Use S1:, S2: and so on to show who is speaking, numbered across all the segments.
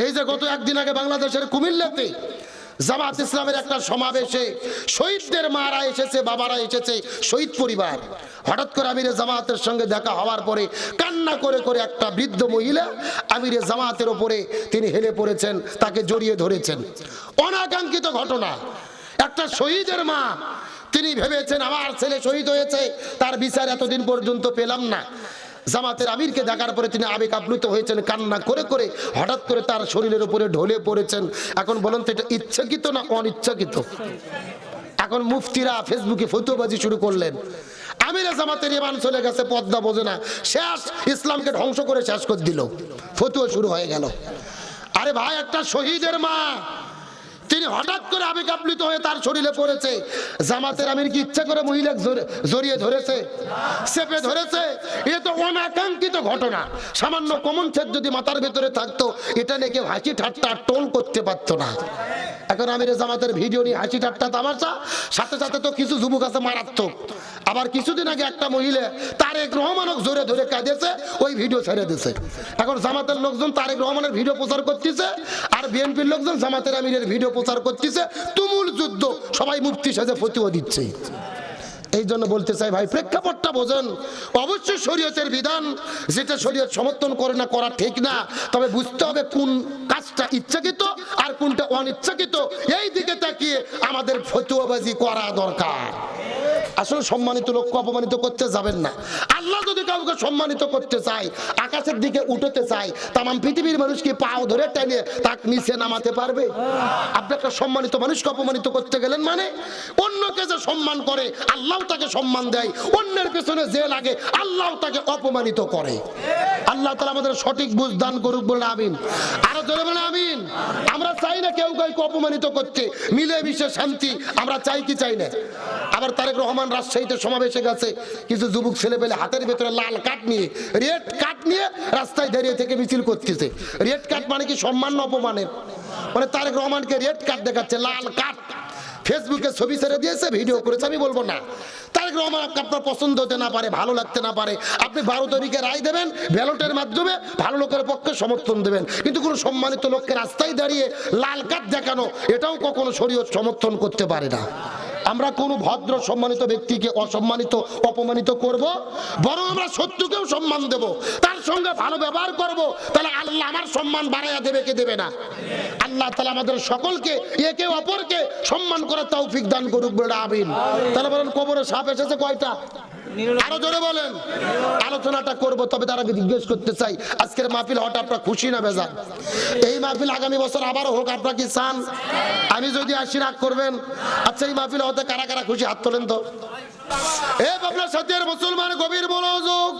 S1: এই যে গত একদিন আগে বাংলাদেশের কুমিল্লাতে জামাত ইসলামের একটা সমাবেশে শহীদদের মারা এসেছে, বাবারা এসেছে, শহীদ পরিবার। হঠাৎ করে আমিরে জামাতের সঙ্গে দেখা হওয়ার পরে কান্না করে করে একটা বৃদ্ধ মহিলা আমিরে জামাতের ওপরে তিনি হেলে পড়েছেন, তাকে জড়িয়ে ধরেছেন। অনাকাঙ্ক্ষিত ঘটনা। একটা শহীদের মা, তিনি ভেবেছেন আমার ছেলে শহীদ হয়েছে, তার বিচার এতদিন পর্যন্ত পেলাম না। জামাতের আমিরকে দেখার পরে তিনি আবেগ আপ্লুত হয়েছেন, কান্না করে করে হঠাৎ করে তার শরীরের উপরে ঢলে পড়েছেন। এখন বলুন তো এটা ইচ্ছাকৃত না অনিচ্ছাকৃত? এখন মুফতিরা ফেসবুকে ফতোয়াবাজি শুরু করলেন। আমিরে জামাতের ইমান চলে গেছে, পদ্মা বোঝে না, শেষ, ইসলামকে ধ্বংস করে শেষ করে দিল, ফতোয়া শুরু হয়ে গেল। আরে ভাই, একটা শহীদের মা, তিনি হঠাৎ করে আবেগ আপ্লুত হয়ে তার শরীরে পড়েছে। জামাতের আমির কি ইচ্ছা করে মহিলা জড়িয়ে ধরেছে, চেপে ধরেছে? এটা তো অনাকাঙ্ক্ষিত ঘটনা। সামান্য কমন সেন্স যদি মাথার ভেতরে থাকতো, এটা নিয়ে কেউ হাসি ঠাট্টা টোল করতে পারতো না। এখন আমিরে জামাতের ভিডিও নিয়ে হাসি ঠাট্টা তামাশা, সাথে সাথে তো কিছু যুবক আছে মারাত্মক। আবার কিছুদিন আগে একটা মহিলা তারেক রহমানক জোরে ধরে কাঁদেছে, ওই ভিডিও ছেড়ে দিয়েছে। এখন জামাতের লোকজন তারেক রহমানের ভিডিও প্রচার করতেছে, আর বিএনপির লোকজন জামাতের আমিরের ভিডিও প্রচার করতেছে। তুমুল যুদ্ধ, সবাই মুফতি সাজে ফতোয়া দিচ্ছে। এই জন্য বলতে চাই ভাই, প্রেক্ষাপটটা বোঝেন। অবশ্যই শরীয়তের বিধান যেটা শরীয়ত সমর্থন করে না, করা ঠিক না, তবে বুঝতে হবে কোন কাজটা ইচ্ছাকৃত আর কোনটা অনিচ্ছাকৃত। এই দিকে তাকিয়ে আমাদের ফতোয়াবাজি করা দরকার। আসলে সম্মানিত লোককে অপমানিত করতে যাবেন না। আল্লাহ যদি কাউকে সম্মানিত করতে চায়, আকাশের দিকে উঠতে চায়, তাম পৃথিবীর মানুষকে পাও ধরে টেনে তাকে নিচে নামাতে পারবে? আপনি একটা সম্মানিত মানুষকে অপমানিত করতে গেলেন মানে? অন্যকে যে সম্মান করে আল্লাহ তাকে সম্মান দেয়, অন্যের পেছনে যে লাগে আল্লাহ তাকে অপমানিত করে। আল্লাহ তাআলা আমাদের সঠিক বুঝ দান করুক, বলে আমিন। আরো জোরে বলে আমিন। আমরা চাই না কেউ কাউকে অপমানিত করতে, মিলেমিশে শান্তি আমরা চাই কি চাই না? আবার তারেক রহমান রাজশাহীতে সমাবেশে গেছে, কিছু যুবক ছেলে পেলে হাতের ভেতরে লাল কার্ড নিয়ে, রেড কার্ড নিয়ে রাস্তায় দাঁড়িয়ে থেকে মিছিল করতেছে। রেড কার্ড মানে কি সম্মান না অপমানের? মানে তারেক রহমানকে রেড কার্ড দেখাচ্ছে, লাল কার্ড। ফেসবুকে ছবি ছেড়ে দিয়েছে, ভিডিও করেছে। আমি বলবো না, তারেক রহমান আপনার পছন্দ হতে না পারে, ভালো লাগতে না পারে, আপনি 12 তারিখে রায় দেবেন, ব্যালটের মাধ্যমে ভালো লোকের পক্ষে সমর্থন দেবেন, কিন্তু কোনো সম্মানিত লোককে রাস্তায় দাঁড়িয়ে লাল কার্ড দেখানো, এটাও কখনো শরীয়ত সমর্থন করতে পারে না। আমরা কোনো ভদ্র সম্মানিত ব্যক্তিকে অসম্মানিত অপমানিত করব, বরং আমরা শত্রুকেও সম্মান দেব, তার সঙ্গে ভালো ব্যবহার করব। তাহলে আল্লাহ আমার সম্মান বাড়াইয়া দেবে, কে দেবে না? আল্লাহ তাআলা আমাদের সকলকে একে অপরকে সম্মান করার তৌফিক দান করুক, বলে আমিন। তাহলে বলেন, কবরে সাপ এসেছে কয়টা? আরো জোরে বলেন। আলোচনাটা করব, তবে তার আগে জিজ্ঞেস করতে চাই, আজকের মাহফিল হওয়াটা আপনারা খুশি না বেজার? এই মাহফিল আগামী বছর আবারও হোক, আপনারা কি চান? আমি যদি আসি রাগ করবেন? আচ্ছা, এই মাহফিল হতে কারা কারা খুশি, হাত তোলেন তো। আপনার সাথে মুসলমান গভীর মনোযোগ।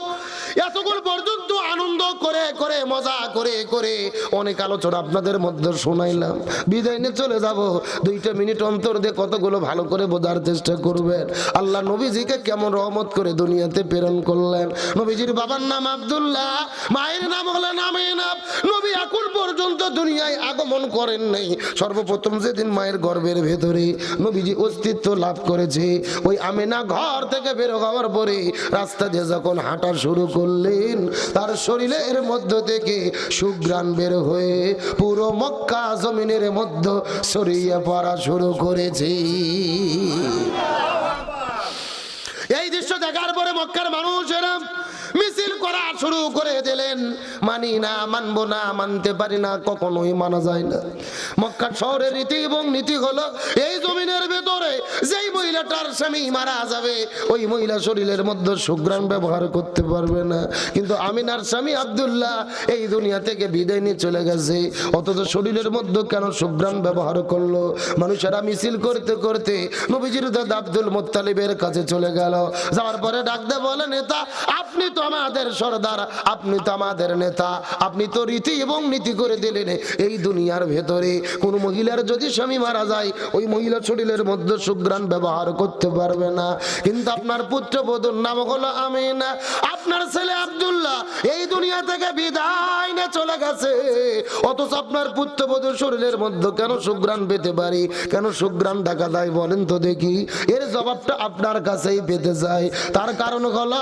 S1: এতক্ষণ পর্যন্ত আনন্দ করে করে মজা করে করে অনেক আলোচনা আপনাদের মধ্যে শোনাইলাম। বিদায় নিয়ে চলে যাব, 2 মিনিট অন্তর দিয়ে কতগুলো ভালো করে বোঝার চেষ্টা করবেন। আল্লাহ নবীজিকে কেমন রহমত করে দুনিয়াতে প্রেরণ করলেন। নবীজির বাবার নাম আব্দুল্লাহ, মায়ের নাম হলেন আমিনা। নবী এখন পর্যন্ত দুনিয়ায় আগমন করেন নাই। সর্বপ্রথম যেদিন মায়ের গর্ভের ভেতরে নবীজি অস্তিত্ব লাভ করেছে, ওই আমিনা ঘর থেকে বের হওয়ার পরে রাস্তা দিয়ে যখন হাঁটা শুরু করলেন, তার শরীরের মধ্য থেকে সুঘ্রাণ বের হয়ে পুরো মক্কা জমিনের মধ্যে ছড়িয়ে পড়া শুরু করেছে। এই দৃশ্য দেখার পরে মক্কার মানুষেরা মিছিল করা শুরু করে দিলেন। মানি না, মানবো না, মানতে পারি না, কখনোই মানা যায় না। মক্কা শহরের রীতি এবং নীতি হলো, এই জমিনের ভেতরে যেই মহিলাটার স্বামী মারা যাবে, ওই মহিলা শরীরের মধ্যে সুঘ্রাণ ব্যবহার করতে পারবে না। কিন্তু আমিনার স্বামী আব্দুল্লাহ এই দুনিয়া থেকে বিদায় নিয়ে চলে গেছে, অথচ শরীরের মধ্যে কেন সুঘ্রাণ ব্যবহার করলো? মানুষেরা মিছিল করতে করতে নবীজির দাদা আব্দুল মুত্তালিবের কাছে চলে গেল। যাওয়ার পরে ডাক দিয়ে বলে, নেতা, আপনি তো আমাদের সর্দার, আপনি তো আমাদের নেতা, আপনি তো রীতি এবং নীতি করে দিলেন, এই দুনিয়ার ভেতরে কোন মহিলার যদি স্বামী মারা যায়, ওই মহিলার শরীরের মধ্যে সুঘ্রাণ ব্যবহার করতে পারবে না। কিন্তু আপনার পুত্রবধূর নাম হলো আমিনা, আপনার ছেলে আব্দুল্লাহ এই দুনিয়া থেকে বিদায় নিয়ে চলে গেছে, অথচ আপনার পুত্রবধূর শরীরের মধ্যে কেন সুঘ্রাণ পেতে পারি, কেন সুঘ্রাণ দেখা যায় বলেন তো দেখি? এর জবাবটা আপনার কাছেই পেতে চাই। তার কারণ হলো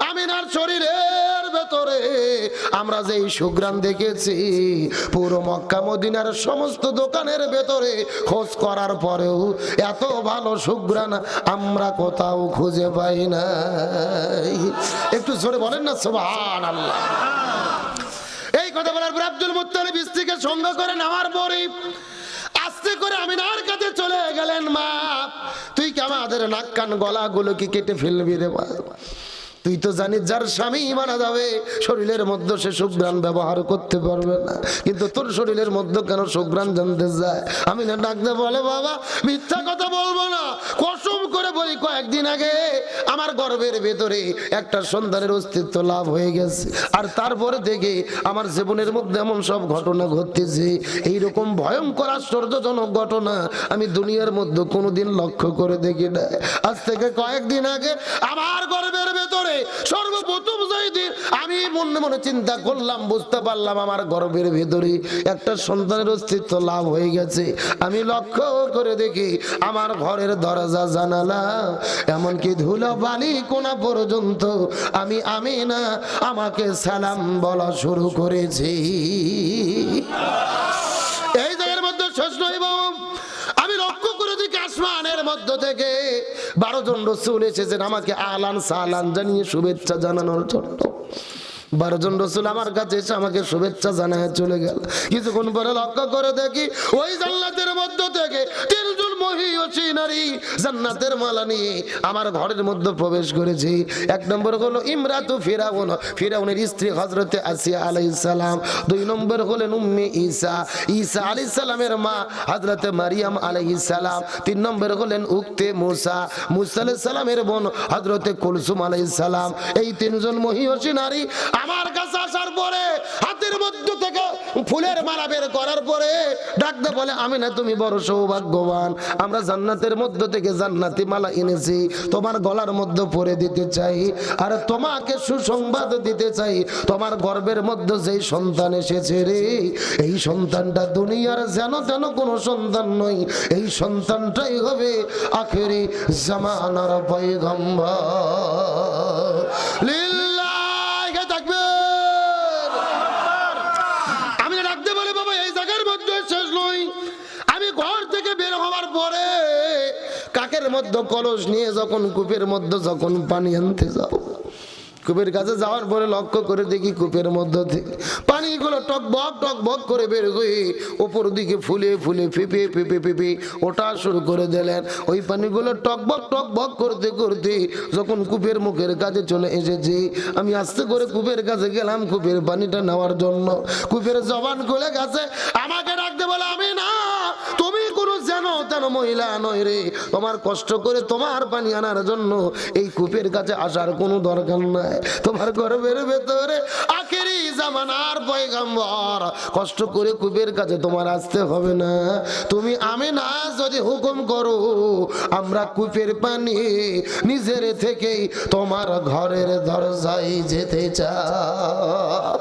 S1: আমিনার শরীরের ভেতরে আমরা যেই সুঘ্রাণ দেখেছি, পুরো মক্কা মদিনার সমস্ত দোকানের ভেতরে খোঁজ করার পরেও এত ভালো সুঘ্রাণ আমরা কোথাও খুঁজে পাই না। একটু জোরে বলেন না সুবহানাল্লাহ। এই কথা বলার পর আব্দুল মুত্তালিব স্ত্রীকে সঙ্গে করে নামার পরে আস্তে করে আমিনার কাছে চলে গেলেন। মা, তুই কি আমাদের নাক কান গলা গুলো কি কেটে ফেলবি রে মা? তুই তো জানিস যার স্বামী মারা যাবে শরীরের মধ্যে সে সুঘ্রাণ ব্যবহার করতে পারবে না, কিন্তু তোর শরীরের মধ্যে কেন সুঘ্রাণ জানতে যায়? আমি না ডাকতে বলে, বাবা মিথ্যা কথা বলবো না, কসম করে বলি কয়েকদিন আগে আমার গর্ভের ভেতরে একটা সন্তানের অস্তিত্ব লাভ হয়ে গেছে, আর তারপরে থেকে আমার জীবনের মধ্যে এমন সব ঘটনা ঘটতেছে, এইরকম ভয়ঙ্কর আশ্চর্যজনক ঘটনা আমি দুনিয়ার মধ্যে কোনোদিন লক্ষ্য করে দেখি না। আজ থেকে কয়েকদিন আগে আমার গর্ভের ভেতরে সর্বপ্রথম যেদিন আমি মনে মনে চিন্তা করলাম, বুঝতে পারলাম আমার গর্ভের ভেতরে একটা সন্তানের অস্তিত্ব লাভ হয়ে গেছে, আমি লক্ষ্য করে দেখি আমার ঘরের দরজা জানালা এমনকি ধুলো বালি কোনা পর্যন্ত আমি আমিনা আমাকে সালাম বলা শুরু করেছি। এই জায়গার মধ্যে শেষ নয় বাবু, আমি লক্ষ্য করে দেখি আসমানের মধ্য থেকে 12 জন রাসূল এসেছেন আমাকে আহলান সাহলান জানিয়ে শুভেচ্ছা জানানোর জন্য। 12 জন রাসূল আমার কাছে এসে আমাকে শুভেচ্ছা জানায় চলে গেল। কিছুক্ষণ পরে লক্ষ্য করে দেখি ওই জান্নাতের মধ্য থেকে 3 জন মহিয়সী নারী জান্নাতের মালা নিয়ে আমার ঘরের মধ্যে প্রবেশ করেছে। 1 নম্বর হলো ইমরাতু ফিরাউন, ফিরাউনের স্ত্রী হযরতে আসিয়া আলাইহিস সালাম। 2 নম্বর হলেন উম্মে ঈসা, ঈসা আলাইহিস সালামের মা হযরতে মারিয়াম আলাইহিস সালাম। 3 নম্বর হলেন উক্তে মুসা, মুসা আলাইহিস সালামের বোন হযরতে কুলসুম আলাইহিস সালাম। এই 3 জন মহিয়সী নারী আমার কাছে আসার পরে হাতের মধ্যে থেকে ফুলের মালা বের করার পরে ডাকতে বলে, আমিনা তুমি বড় সৌভাগ্যবান, আমরা জান্নাতের মধ্য থেকে জান্নাতি মালা এনেছি, তোমার গলার মধ্যে পরে দিতে চাই, আর তোমাকে সুসংবাদ দিতে চাই, তোমার গর্ভের মধ্যে যেই সন্তান এসেছে রে, এই সন্তানটা দুনিয়ার যেন তেন কোনো সন্তান নয়, এই সন্তানটাই হবে আখেরি জামানার পয়গম্বর। লিল্লাহি তাকবীর। আমি ডাকতে বলে, বাবা এই জায়গার মধ্যে শেষ নয়, আমি ঘর থেকে বের হওয়ার পরে কাকের মধ্যে কলস নিয়ে যখন কূপের মধ্যে যখন পানি আনতে যাও, কূপের কাছে যাওয়ার পরে লক্ষ্য করে দেখি কূপের মধ্যে থেকে পানিগুলো টকবক করে বের হয়ে উপর দিকে ফুলে ফুলে ফেপে ফেপে ফেপে ওঠা শুরু করে দিলেন। ওই পানিগুলো টকবক করতে করতে যখন কূপের মুখের কাছে চলে এসেছে, আমি আস্তে করে কূপের কাছে গেলাম কূপের পানিটা নেওয়ার জন্য। কূপের জবান খুলে গেছে, আমাকে ডাকতে বলে, আমি না তুমি কোনো যেন তেন মহিলা নয় রে, তোমার কষ্ট করে তোমার পানি আনার জন্য এই কূপের কাছে আসার কোনো দরকার নাই, তোমার গর্ভের ভেতরে আখেরি জামানার পয়গম্বর, কষ্ট করে কূপের কাছে তোমার আসতে হবে না, তুমি আমিনা যদি হুকুম করো আমরা কূপের পানি নিজের থেকেই তোমার ঘরের দরজায় যেতে চাই।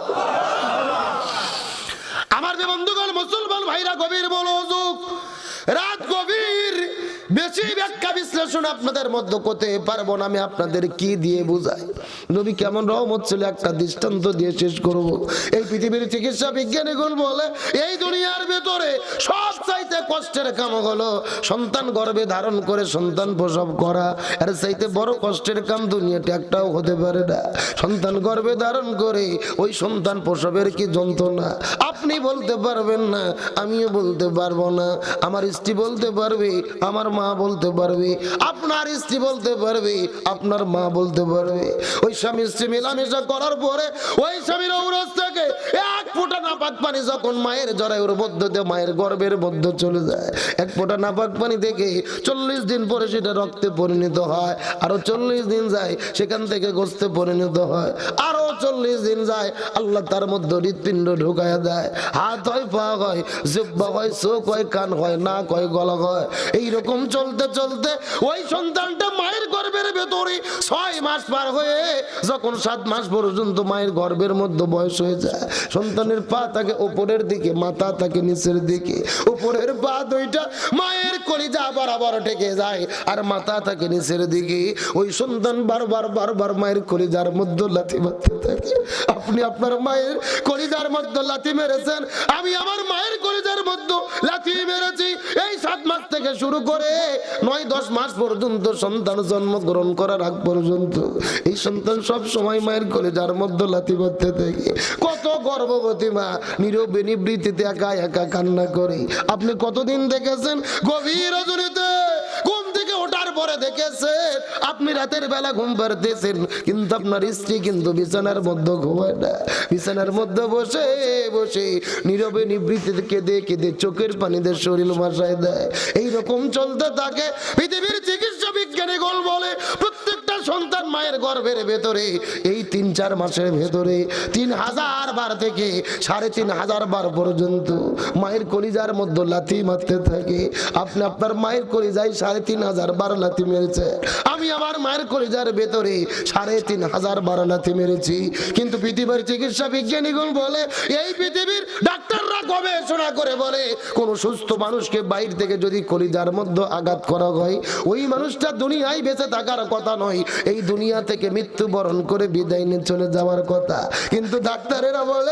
S1: আমার যে বন্ধুগণ মুসলমান ভাইরা, গভীর মনোযোগ, রাত গভীর, বেশি ব্যাখ্যা বিশ্লেষণ আপনাদের মধ্যে করতে পারবো না, আমি আপনাদের কি দিয়ে বুঝাই নবী কেমন রহমত ছিল একটা দৃষ্টান্ত দিয়ে শেষ করব। এই পৃথিবীর চিকিৎসা বিজ্ঞানীগুলো বলে এই দুনিয়ার ভেতরে সব চাইতে কষ্টের কাম হলো সন্তান গর্ভে ধারণ করে সন্তান প্রসব করা, আর চাইতে বড় কষ্টের কাম দুনিয়াতে একটাও হতে পারে না। সন্তান গর্ভে ধারণ করে ওই সন্তান প্রসবের কি যন্ত্রণা আপনি বলতে পারবেন না, আমিও বলতে পারবো না, আমার স্ত্রী বলতে পারবে, আমার মা বলতে পারবে, আপনার স্ত্রী বলতে পারবে, আপনার মা বলতে পারবে। ওই স্বামী স্ত্রী মেলামেশা করার পরে ওই স্বামীর ঔরস থেকে 1 ফোঁটা নাপাক পানি যখন মায়ের জরায়ুর মধ্য দিয়ে মায়ের গর্ভের মধ্যে চলে যায়, 1 ফোঁটা নাপাক পানি থেকে 40 দিন পরে সেটা রক্তে পরিণত হয়, আরো 40 দিন যায় সেখান থেকে গোস্তে পরিণত হয়, আরো 40 দিন যায় আল্লাহ তার মধ্যে হৃৎপিণ্ড ঢুকায়া দেয়, হাত হয়, পা হয়, জিহ্বা হয়, চোখ হয়, কান হয়, নাক হয়, গলা হয়, এইরকম চলতে চলতে ওই সন্তানটা মায়ের গর্ভে গর্ভের ভেতরে 6 মাস পার হয়ে যখন 7 মাস পর্যন্ত মায়ের গর্ভের মধ্যে বয়স হয়ে যায়, সন্তানের পা থাকে উপরের দিকে, মাথা থাকে নিচের দিকে। উপরের পা দুইটা মায়ের কলিজা বরাবর ঠেকে যায় আর মাথা থাকে নিচের দিকে। ওই সন্তান বারবার বারবার মায়ের কলিজার মধ্যে লাথি মারতে থাকে। আপনি আপনার মায়ের কলিজার মধ্যে লাথি মেরেছেন, আমি আমার মায়ের কলিজার মধ্যে লাথি মেরেছি। এই 7 মাস থেকে শুরু করে 9-10 মাস পর্যন্ত সন্তান জন্মগ্রহণ করার আগ পর্যন্ত এই সন্তান সব সময় মায়ের কলিজার মধ্যে লাথি মারতে থাকে। কত গর্ভবতী মা নীরবে নিবৃত্তিতে একা একা কান্না করে। আপনি কতদিন দেখেছেন গভীর রজনীতে ঘুম থেকে ওঠার পরে দেখেছেন আপনি রাতের বেলা ঘুম পাড়তেছেন, কিন্তু আপনার স্ত্রী কিন্তু বিছানার মধ্যে ঘুমায় না, বিছানার মধ্যে বসে বসে নীরবে নিবৃত্তিতে কেঁদে কেঁদে চোখের পানিতে শরীর ভাসায় দেয়। এইরকম চলতে থাকে। পৃথিবীর চিকিৎসা বিজ্ঞানীগণ বলে প্রত্যেকটা সন্তান মায়ের গর্ভের ভেতরে এই 3-4 মাসের ভেতরে 3000 বার থেকে 3500 বার পর্যন্ত মায়ের কলিজার মধ্যে লাথি মারতে থাকে। আপনি আপনার মায়ের কলিজায় 3500 বার লাথি মেরেছে, আমি আমার মায়ের কলিজার ভেতরে 3500 বার লাথি মেরেছি। কিন্তু পৃথিবীর চিকিৎসা বিজ্ঞানীগণ বলে, এই পৃথিবীর ডাক্তাররা গবেষণা করে বলে কোন সুস্থ মানুষকে বাইরে থেকে যদি কলিজার মধ্যে আঘাত করা হয় ওই মানুষটা দুনিয়ায় বেঁচে থাকার কথা নয়, এই দুনিয়া থেকে মৃত্যুবরণ করে বিদায় নিয়ে চলে যাওয়ার কথা। কিন্তু ডাক্তারেরা বলে